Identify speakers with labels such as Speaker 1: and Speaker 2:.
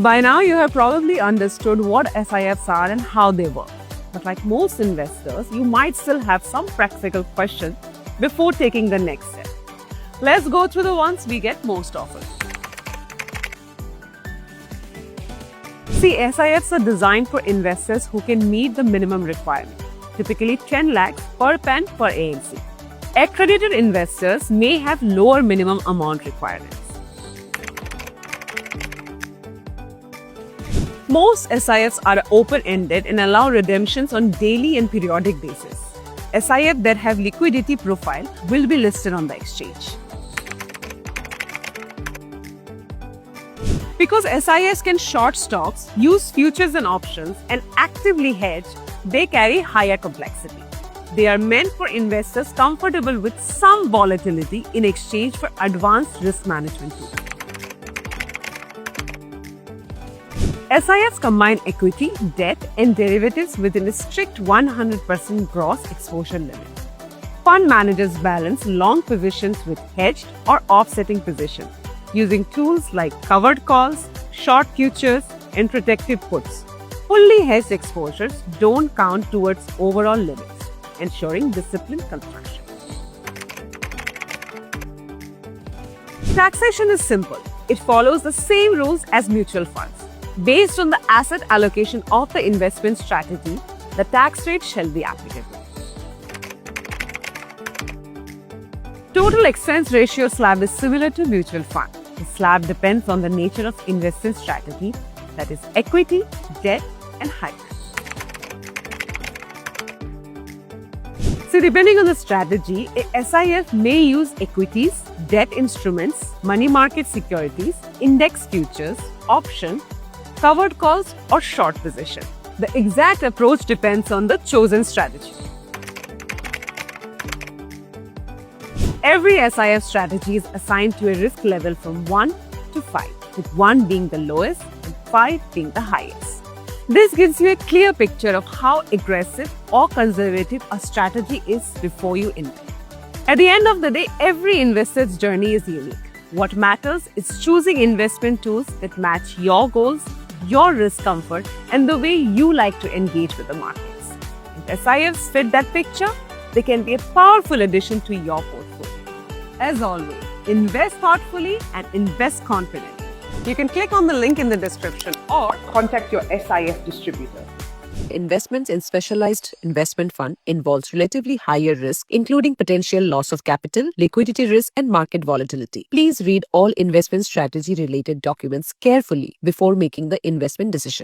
Speaker 1: By now, you have probably understood what SIFs are and how they work. But like most investors, you might still have some practical questions before taking the next step. Let's go through the ones we get most often. See, SIFs are designed for investors who can meet the minimum requirement, typically 10 lakhs per PAN per AMC. Accredited investors may have lower minimum amount requirements. Most SIFs are open-ended and allow redemptions on daily and periodic basis. SIF that have liquidity profile will be listed on the exchange. Because SIFs can short stocks, use futures and options, and actively hedge, they carry higher complexity. They are meant for investors comfortable with some volatility in exchange for advanced risk management tools. SIFs combine equity, debt, and derivatives within a strict 100% gross exposure limit. Fund managers balance long positions with hedged or offsetting positions using tools like covered calls, short futures, and protected puts. Fully hedged exposures don't count towards overall limits, ensuring disciplined construction. Taxation is simple. It follows the same rules as mutual funds. Based on the asset allocation of the investment strategy, the tax rate shall be applicable. Total expense ratio slab is similar to mutual fund. The slab depends on the nature of investment strategy, that is equity, debt, and hybrid. So depending on the strategy, a SIF may use equities, debt instruments, money market securities, index futures, option, covered calls, or short position. The exact approach depends on the chosen strategy. Every SIF strategy is assigned to a risk level from 1 to 5, with 1 being the lowest and 5 being the highest. This gives you a clear picture of how aggressive or conservative a strategy is before you invest. At the end of the day, every investor's journey is unique. What matters is choosing investment tools that match your goals, your risk comfort, and the way you like to engage with the markets. If SIFs fit that picture, they can be a powerful addition to your portfolio. As always, invest thoughtfully and invest confidently. You can click on the link in the description or contact your SIF distributor.
Speaker 2: Investments in specialized investment fund involves relatively higher risk, including potential loss of capital, liquidity risk, and market volatility. Please read all investment strategy related documents carefully before making the investment decision.